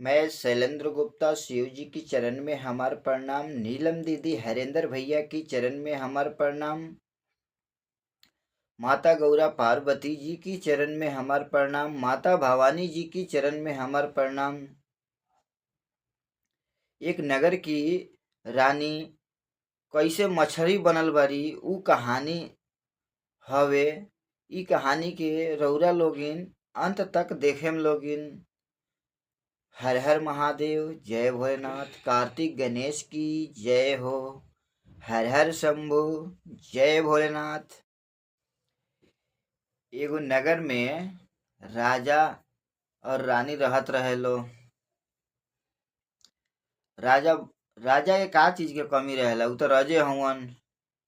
मैं शैलेंद्र गुप्ता, शिव जी की चरण में हमार प्रणाम। नीलम दीदी, हरेंद्र भैया की चरण में हमार प्रणाम। माता गौरा पार्वती जी की चरण में हमार प्रणाम। माता भवानी जी की चरण में हमार प्रणाम। एक नगर की रानी कैसे मछली बनल बारी ऊ कहानी हवे। ई कहानी के रौरा लोगिन अंत तक देखेम लोगिन। हर हर महादेव, जय भोलेनाथ। कार्तिक गणेश की जय हो। हर हर शंभु, जय भोलेनाथ। एगो नगर में राजा और रानी रहत रहे लो। राजा राजा के का चीज के कमी रहेला? उ तो राजे हवन।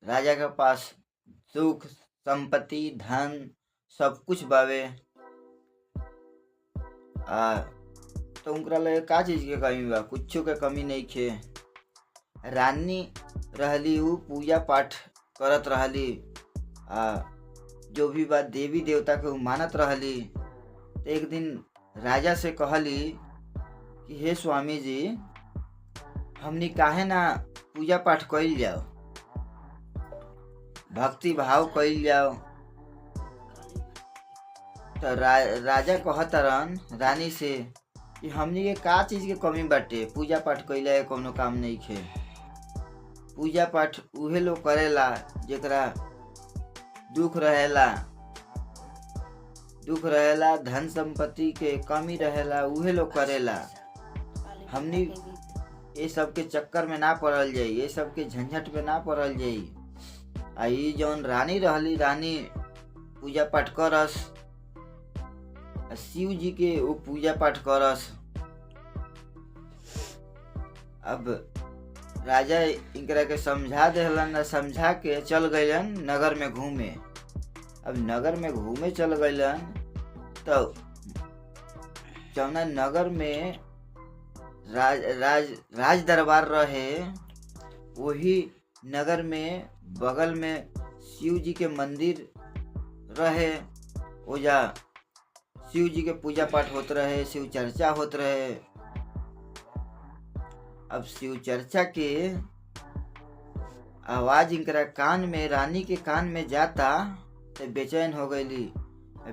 राजा के पास सुख संपत्ति धन सब कुछ बावे। तो उनकरा लगे का चीज के कमी बा? कुछो के कमी नहीं खे। रानी रहली ऊ पूजा पाठ करत रहली। जो भी बात देवी देवता के ऊ मानत रहली। तो एक दिन राजा से कहली कि हे स्वामी जी, हमनी काहे ना पूजा पाठ कइल जाओ, भक्ति भाव कइल जाओ। तो राजा कहतरन रानी से कि हमनी के का चीज के कमी बाटे? पूजा पाठ कइले कोनो काम नहीं खे। पूजा पाठ उहे लोग करेला जेकरा दुख रहेला, धन संपत्ति के कमी रहेला, उहे लोग करेला। हमनी ये सब के चक्कर में ना पड़ल जाई, ये सब के झंझट में ना पड़ल जाई। ई जौन रानी रहली, रानी पूजा पाठ करस, शिव जी के वो पूजा पाठ करस। अब राजा इनकरा के समझा देहलन, समझा के चल गइलन नगर में घूमे। अब नगर में घूमे चल गइलन तो जौना नगर में राज दरबार रहे, वही नगर में बगल में शिव जी के मंदिर रहे। ओजा शिव जी के पूजा पाठ होत रहे, शिव चर्चा होत रहे। अब शिव चर्चा के आवाज इनकरा कान में, रानी के कान में जाता तो बेचैन हो गईली।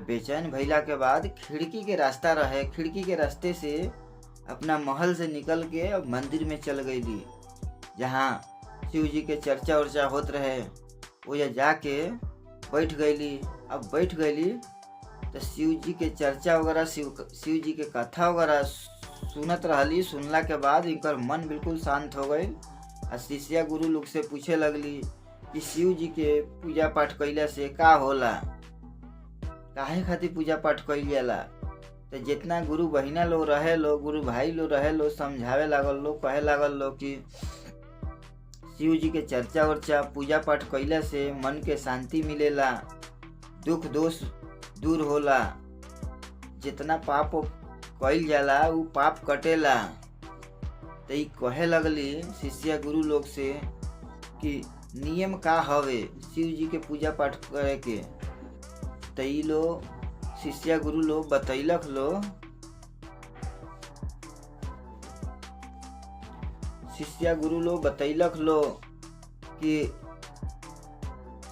बेचैन भइला के बाद खिड़की के रास्ता रहे, खिड़की के रास्ते से अपना महल से निकल के मंदिर में चल गईली, जहाँ शिव जी के चर्चा उर्चा होत रहे। वो जाके बैठ गईली। अब बैठ गईली तो शिव जी के चर्चा वगैरह, शिव जी के कथा वगैरह सुनत रहली। सुनला के बाद इनकर मन बिल्कुल शांत हो गई। शिष्या गुरु लोग से पूछे लगली कि शिव जी के पूजा पाठ कइला से का होला, काहे खातिर पूजा पाठ कइल जाला? तो जितना गुरु बहिना लोग रहे लो, गुरु भाई लोग रहे लो, समझावे लागल लो, कहे लागल लो कि शिव जी के चर्चा वर्चा पूजा पाठ कइला से मन के शांति मिलेला, दुख दोष दूर होला, जितना पाप कइल जाला उ पाप कटेला। तो ई कहे लगली शिष्या गुरु लोग से कि नियम का हवे शिव जी के पूजा पाठ करे के। तो ई लोग शिष्या गुरु लोग बतैलक लो। शिष्या गुरु लोग बतैलक लो कि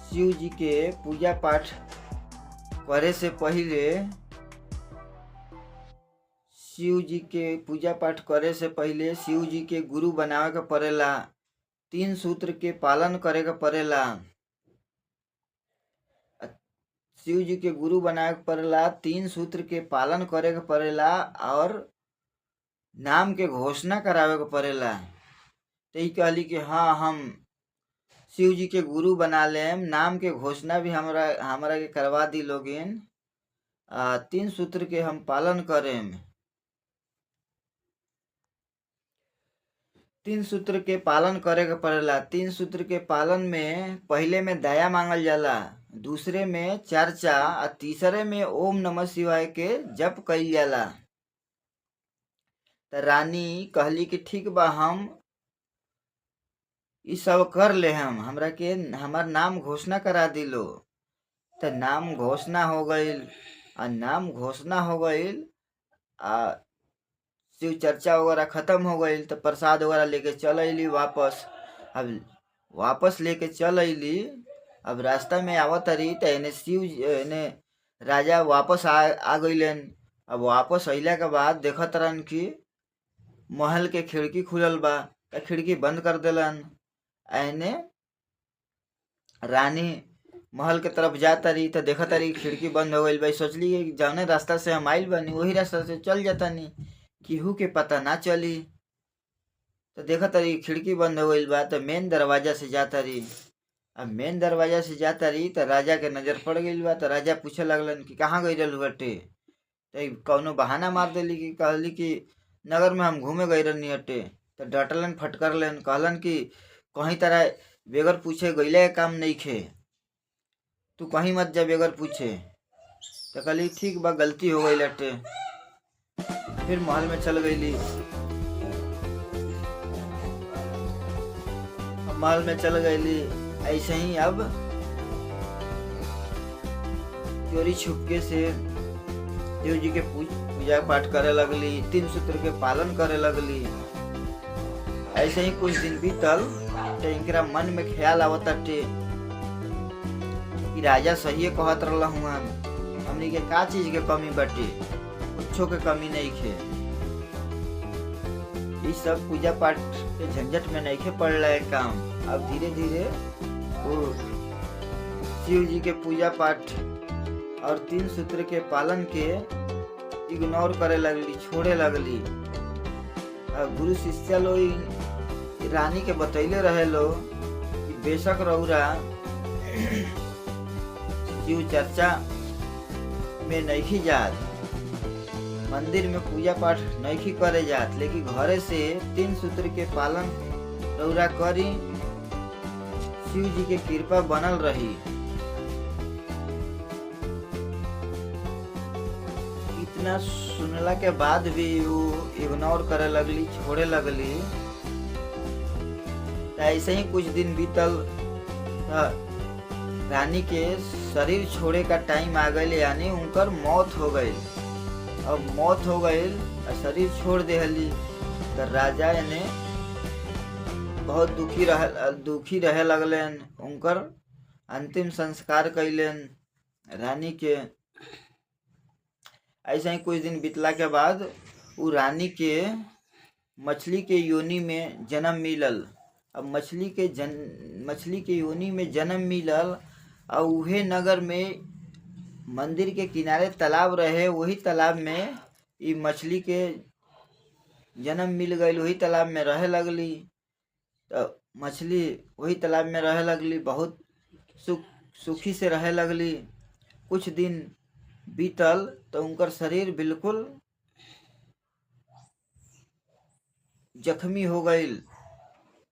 शिव जी के पूजा पाठ करे से पहिले, शिव जी के पूजा पाठ करे से पहिले शिव जी के गुरु बनावे के पड़ेला, 3 सूत्र के पालन करे के पड़ेला। शिव जी के गुरु बनावे के पड़ेला, 3 सूत्र के पालन करे के पड़ेला और नाम के घोषणा करावे के पड़ेला। तो ई कहली कि हाँ, हम शिव जी के गुरु बना लेम, नाम के घोषणा भी हमरा के करवा दी लोगिन, 3 सूत्र के हम पालन करेम। 3 सूत्र के पालन करे के पड़ेला। 3 सूत्र के पालन में पहले में दया मांगल जाला, दूसरे में चर्चा और तीसरे में ओम नमः शिवाय के जप कइल जाला। तो रानी कहली कि ठीक बा, हम ई सब कर ले, हमरा के हमार नाम घोषणा करा दिलो। तो नाम घोषणा हो गईल। नाम घोषणा हो गईल। शिव चर्चा वगैरह खत्म हो गई तो प्रसाद वगैरह लेके चल अली वापस। अब वापस लेके चल अली। अब रास्ता में आवत रही तो एने राजा वापस आ गईलन। अब वापस अइला के बाद देखत रहन कि महल के खिड़की खुलल बा, तो खिड़की बंद कर देलन। एने रानी महल के तरफ जाता रही तो देखा तारी खिड़की बंद हो गई। भाई सोचली कि जौने रास्ता से हम आइल बानी वही रास्ता से चल जाता नी, केहू के पता ना चली। तो देखा तारी खिड़की बंद हो गई बा, तो मेन दरवाजा से जाता रही। अब मेन दरवाजा से जाता रही तो राजा के नजर पड़ गई बा। तो राजा पूछे लगलन कि कहाँ गई रहलू हटे। तो कौनो बहाना मार देली कि कहली कि नगर में हम घूमे गई रहनी हटे। तो डटलन फटकरलन, कहलन कि कहीं तरह बेगर पूछे गईले काम नहीं खे, तू कहीं मत जा बेगर पूछे। तो कहली ठीक बा, गलती हो गई लटे। फिर महल में चल गईली। महल में चल गईली ऐसे ही। अब चोरी छुपके से देव जी के पूजा पाठ करे लगली, 3 सूत्र के पालन करे लगली। ऐसे ही कुछ दिन बीतल तो इनकरा मन में ख्याल आवताटे कि राजा सही कहत रहला हुआ, हमनी के का चीज के कमी बाटे, कुछो के कमी नहीं खे। इस सब पूजा पाठ के झंझट में नहीं खे पड़ रहा है काम। अब धीरे धीरे वो शिव जी के पूजा पाठ और 3 सूत्र के पालन के इग्नोर करे लगली, छोड़े लगली। अब गुरु शिष्य लोग रानी के बतैले रहे लो कि बेशक रउरा शिव चर्चा में नहीं जात, मंदिर में पूजा पाठ नहीं करे जात, लेकिन घरे से 3 सूत्र के पालन रउरा करी, शिव जी के कृपा बनल रही। इतना सुनला के बाद भी वो इग्नोर करे लगली, छोड़े लगली। ऐसे ही कुछ दिन बीतल, रानी के शरीर छोड़े का टाइम आ गई, यानी उनकर मौत हो गई। अब मौत हो गई, शरीर छोड़ देहली। तो राजा ने बहुत दुखी रहे लगलन। उनकर अंतिम संस्कार कैलन रानी के। ऐसे ही कुछ दिन बीतला के बाद वो रानी के मछली के योनि में जन्म मिलल। अब मछली के योनि में जन्म मिलल और उहे नगर में मंदिर के किनारे तालाब रहे, वही तालाब में ये मछली के जन्म मिल गई। वही तालाब में रहे लगली। तो मछली वही तालाब में रहे लगली, बहुत सुखी से रहे लगली। कुछ दिन बीतल तो उनकर शरीर बिल्कुल जख्मी हो गई,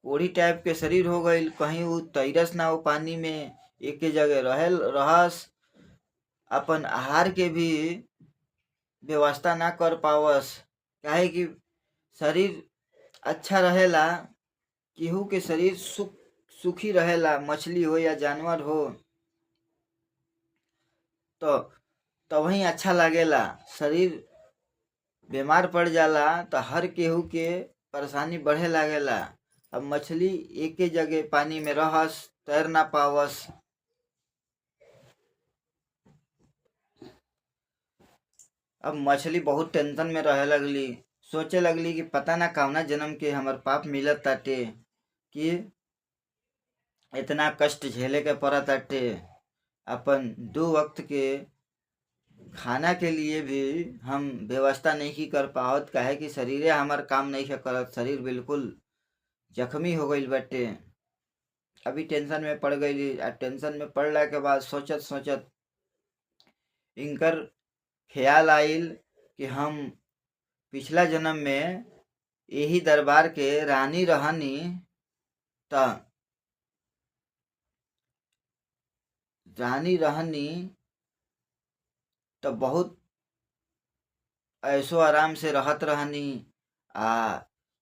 ओढ़ी टाइप के शरीर हो गई। कहीं वो तैरस ना हो पानी में, एक जगह रहस, अपन आहार के भी व्यवस्था ना कर पावस। काहे कि शरीर अच्छा रहेला, केहू के शरीर सुखी रहेला, मछली हो या जानवर हो तो वही अच्छा लागेला। शरीर बीमार पड़ जाला तो हर केहू के परेशानी बढ़े लागेला। अब मछली एक जगह पानी में रहस, तैर ना पावस। अब मछली बहुत टेंशन में रहे लगली, सोचे लगली कि पता ना कौना जन्म के हमर पाप मिलत ताटे कि इतना कष्ट झेले के पड़त ताटे। अपन 2 वक्त के खाना के लिए भी हम व्यवस्था नहीं कर पावत, काहे कि शरीरे हमार काम नहीं करत। शरीर बिल्कुल जख्मी हो गई बाटे। अभी टेंशन में पड़ गई। टेंशन में पड़ला के बाद सोचत सोचत इनकर ख्याल आइल कि हम पिछला जन्म में यही दरबार के रानी रहनी। तो बहुत ऐसो आराम से रहत रहनी।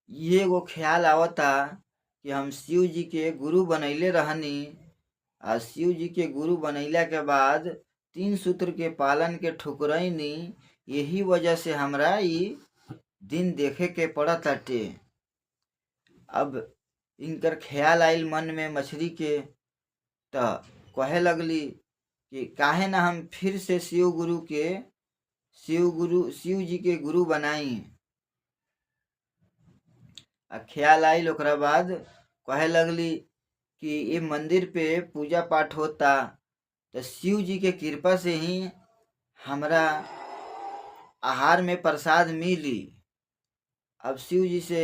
ये वो ख्याल आवता कि हम शिव जी के गुरु बनैले रहनी। शिव जी के गुरु बनैला के बाद 3 सूत्र के पालन के ठुकरैनी, यही वजह से हमरा दिन देखे के पड़त हटे। अब इनकर ख्याल आइल मन में मछली के, तो कहे लगली कि काहे ना हम फिर से शिव जी के गुरु बनाई। आ ख्याल आइल ओकरा बाद कहे लगली कि ये मंदिर पे पूजा पाठ होता, तो शिव जी के कृपा से ही हमरा आहार में प्रसाद मिली। अब शिव जी से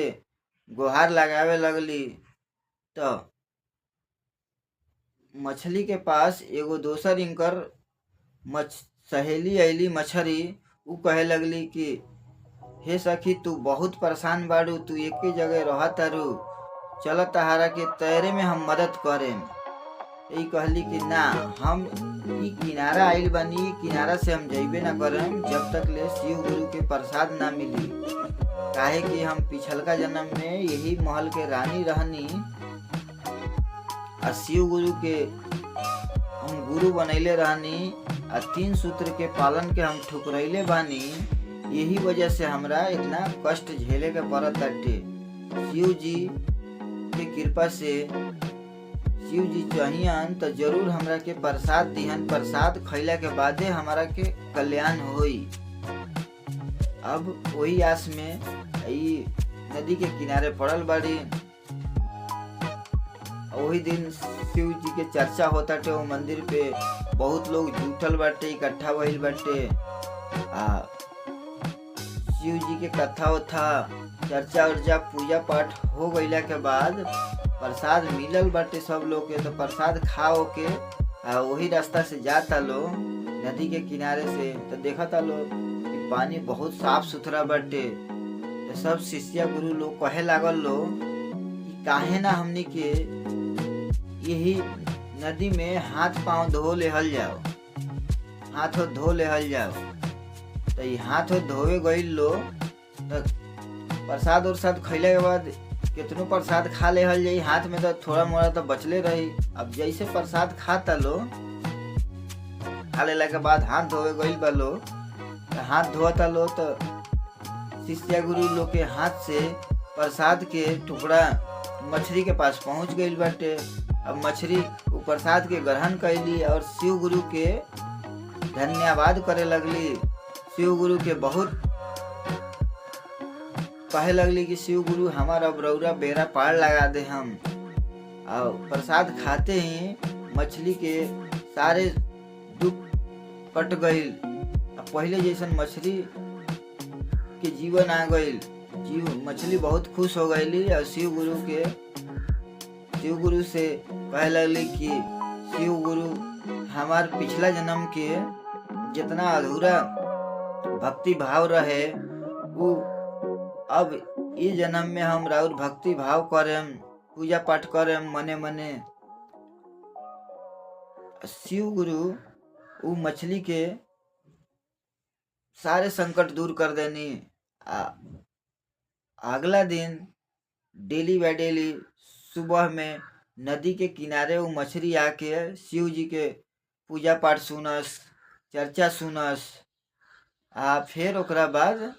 गुहार लगावे लगली, तो मछली के पास एगो दोसर इनकर सहेली अइली मछरी। उ कहे लगली कि हे सखी, तू बहुत परेशान बाड़ू, तू एक ही जगह रह तारू, चल तहारा के तैरे में हम मदद करेम। यही कहली कि ना, हम ई किनारा आइल बानी, किनारा से हम जइबे ना करम जब तक ले शिव गुरु के प्रसाद ना मिली। काहे कि हम पिछलका जन्म में यही महल के रानी रहनी, आ शिव गुरु के हम गुरु बनैले रहनी, आ 3 सूत्र के पालन के हम ठुकरैले बानी। यही वजह से हमरा इतना कष्ट झेले के पड़त बाटे। शिव जी के कृपा से शिव जी चाहियन तो जरूर हमरा के प्रसाद दिहन। प्रसाद खैला के बादे हमारा के कल्याण होई। अब वही आस में ई नदी के किनारे पड़ल बाड़ी। वही दिन शिव जी के चर्चा होता टे। वो मंदिर पे बहुत लोग जुटल बाटे, इकट्ठा भइल बाटे। शिव जी के कथा उथा चर्चा उर्चा पूजा पाठ हो गईला के बाद प्रसाद मिलल बाटे सब लोग के। तो प्रसाद खाओ के वही रास्ता से जाता लो नदी के किनारे से, तो देखता लो कि पानी बहुत साफ सुथरा बाटे। तो सब शिष्य गुरु लोग कहे लागल लो कि काहे ना हमनी के यही नदी में हाथ पांव धो लेहल जाओ, हाथ धो लेहल जाओ। तो ये हाथ धोवे गईल लो, तो प्रसाद उरसाद खैले के बाद कितनो प्रसाद खा लेहल जाई, हाथ में तो थोड़ा मोड़ा तो बचले रही। अब जैसे प्रसाद खाता लो, खा लेला के बाद हाथ धोवे गईल बा लो, तो हाथ धोता लो तो शिष्य गुरु लोग के हाथ से प्रसाद के टुकड़ा मछली के पास पहुंच गईल बाटे। अब मछली वो प्रसाद के ग्रहण कैली और शिव गुरु के धन्यवाद करे लगली। शिव गुरु के बहुत कहे लगली कि शिव गुरु हमारा अब रौरा बेड़ा पार लगा दे हम। और प्रसाद खाते ही मछली के सारे दुख कट गईल। अब पहले जैसन मछली के जीवन आ गईल। मछली बहुत खुश हो गईली और शिव गुरु से कहे लगली कि शिव गुरु हमार पिछला जन्म के जितना अधूरा भक्ति भाव रहे, वो अब इस जन्म में हम राउर भक्ति भाव करेम, पूजा पाठ करेम मने मने। शिव गुरु वो मछली के सारे संकट दूर कर देनी। अगला दिन डेली बाय डेली सुबह में नदी के किनारे वो मछली आके शिव जी के पूजा पाठ सुनस, चर्चा सुनस। फिर ओकरा बाद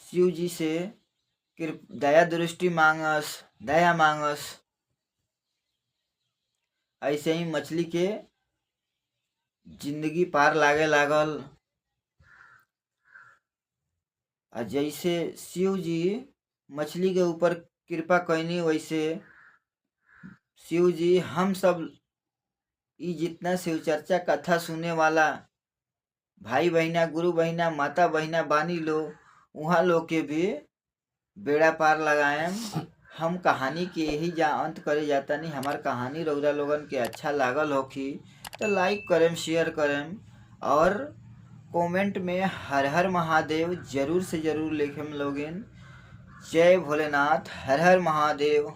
शिव जी से दया दृष्टि मांगस, दया मांगस। ऐसे ही मछली के जिंदगी पार लागे लागल। जैसे शिव जी मछली के ऊपर कृपा कैनी, वैसे शिव जी हम सब ये जितना शिव चर्चा कथा सुने वाला भाई बहिना, गुरु बहिना, माता बहिना बानी लो, वहाँ लोग के भी बेड़ा पार लगाएम। हम कहानी के यही अंत करे जाता नहीं। हमार कहानी रउरा लोगन के अच्छा लागल होखी तो लाइक करेम, शेयर करेम और कमेंट में हर हर महादेव जरूर से जरूर लिखेम लोगिन। जय भोलेनाथ, हर हर महादेव।